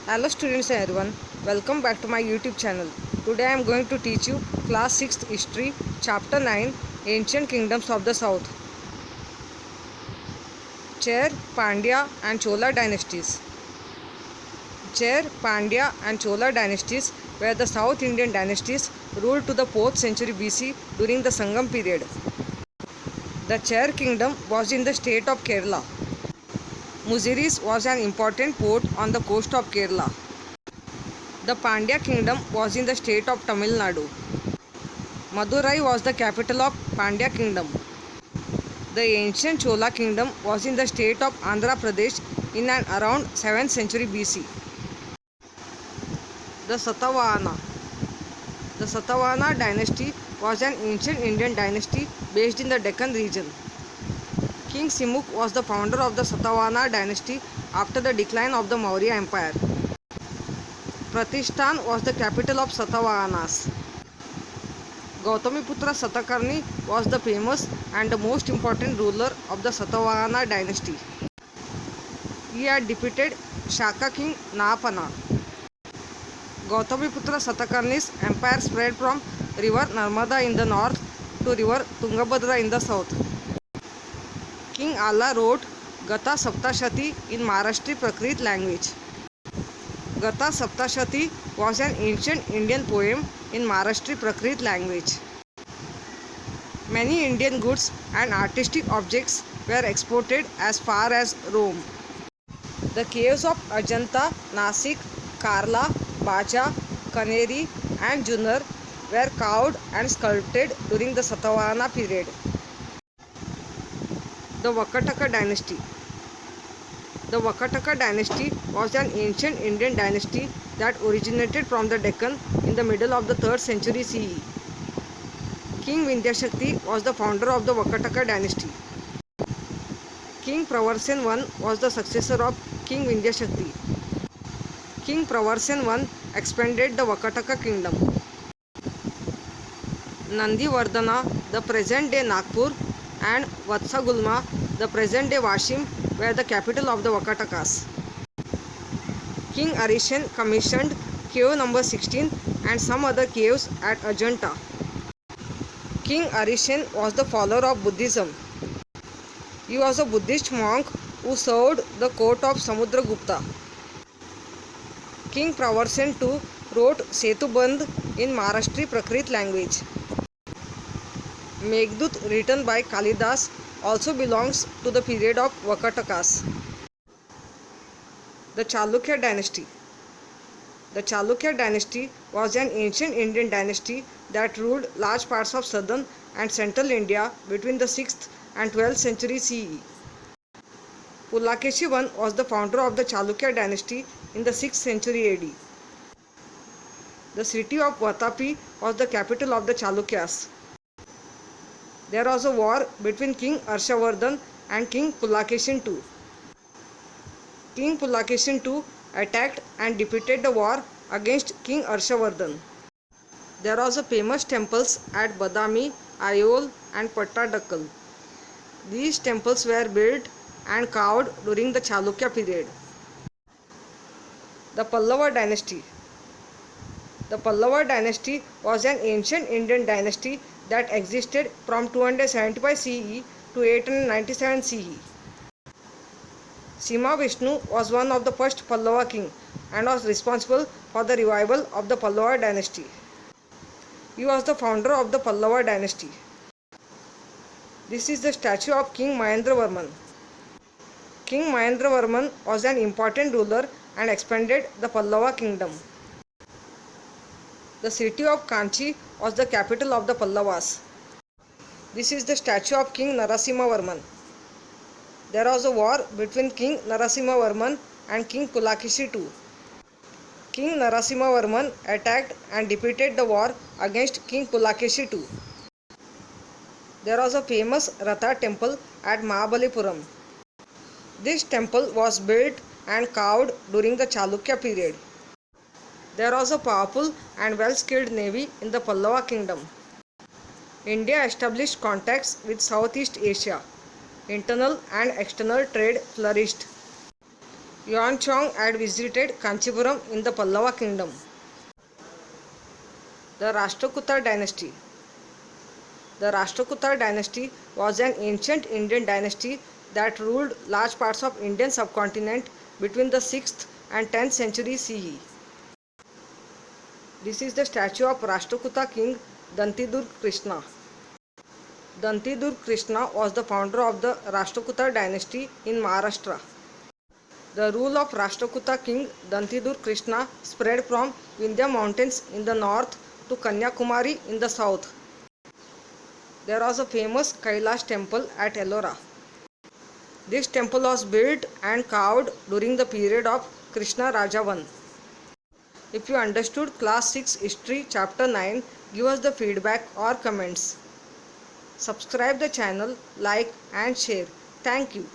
Hello students and everyone, welcome back to my YouTube channel. Today I am going to teach you class 6th history chapter 9 ancient kingdoms of the south. Chair, Pandya and Chola dynasties. Chair, Pandya and Chola dynasties were the South Indian dynasties ruled to the 4th century BC during the Sangam period. The Chair kingdom was in the state of Kerala. Muziris was an important port on the coast of Kerala. The Pandya kingdom was in the state of Tamil Nadu. Madurai was the capital of Pandya kingdom. The ancient Chola kingdom was in the state of Andhra Pradesh in and around 7th century BC. The Satavahana. The Satavahana dynasty was an ancient Indian dynasty based in the Deccan region. King Simukh was the founder of the Satavahana dynasty after the decline of the Maurya Empire. Pratishthan was the capital of Satavahanas. Gautamiputra Satakarni was the famous and the most important ruler of the Satavahana dynasty. He had defeated Shaka king Napana. Gautamiputra Satakarni's empire spread from river Narmada in the north to river Tungabhadra in the south. King Ala wrote Gatha Saptashati in Maharashtrian Prakrit language. Gatha Saptashati was an ancient Indian poem in Maharashtrian Prakrit language. Many Indian goods and artistic objects were exported as far as Rome. The caves of Ajanta, Nasik, Karla, Baja, Kaneri and Junnar were carved and sculpted during the Satavahana period. The Vakataka dynasty. The Vakataka dynasty was an ancient Indian dynasty that originated from the Deccan in the middle of the 3rd century CE. King Vindhyashakti was the founder of the Vakataka dynasty. King Pravarsen I was the successor of King Vindhyashakti. King Pravarsen I expanded the Vakataka kingdom. Nandivardhana, the present-day Nagpur, and Vatsagulma, the present-day Washim, were the capital of the Vakatakas. King Arishan commissioned cave number 16 and some other caves at Ajanta. King Arishan was the follower of Buddhism. He was a Buddhist monk who served the court of Samudragupta. King Pravarsen II wrote Setubandh in Maharashtrian Prakrit language. Meghdut, written by Kalidas, also belongs to the period of Vakatakas. The Chalukya dynasty. The Chalukya dynasty was an ancient Indian dynasty that ruled large parts of southern and central India between the 6th and 12th century CE. Pulakeshi I was the founder of the Chalukya dynasty in the 6th century AD. The city of Vatapi was the capital of the Chalukyas. There was a war between King Harshavardhan and King Pulakeshin II. King Pulakeshin II attacked and defeated the war against King Harshavardhan. There was a famous temples at Badami, Ayol and Pattadakal. These temples were built and carved during the Chalukya period. The Pallava dynasty. The Pallava dynasty was an ancient Indian dynasty that existed from 275 CE to 897 CE. Sima Vishnu was one of the first Pallava king and was responsible for the revival of the Pallava dynasty. He was the founder of the Pallava dynasty. This is the statue of King Mahendravarman. King Mahendravarman was an important ruler and expanded the Pallava kingdom. The city of Kanchi was the capital of the Pallavas. This is the statue of King Narasimhavarman. There was a war between King Narasimhavarman and King Pulakeshi II. King Narasimhavarman attacked and defeated the war against King Pulakeshi II. There was a famous Ratha temple at Mahabalipuram. This temple was built and carved during the Chalukya period. There was a powerful and well-skilled navy in the Pallava kingdom. India established contacts with Southeast Asia. Internal and external trade flourished. Yuanchong had visited Kanchipuram in the Pallava kingdom. The Rashtrakuta dynasty. The Rashtrakuta dynasty was an ancient Indian dynasty that ruled large parts of Indian subcontinent between the 6th and 10th century CE. This is the statue of Rashtrakuta king Dantidurg Krishna. Dantidurg Krishna was the founder of the Rashtrakuta dynasty in Maharashtra. The rule of Rashtrakuta king Dantidurg Krishna spread from Vindhya mountains in the north to Kanyakumari in the south. There was a famous Kailash temple at Ellora. This temple was built and carved during the period of Krishna Rajavan. If you understood class 6 history chapter 9, give us the feedback or comments. Subscribe the channel, like and share. Thank you.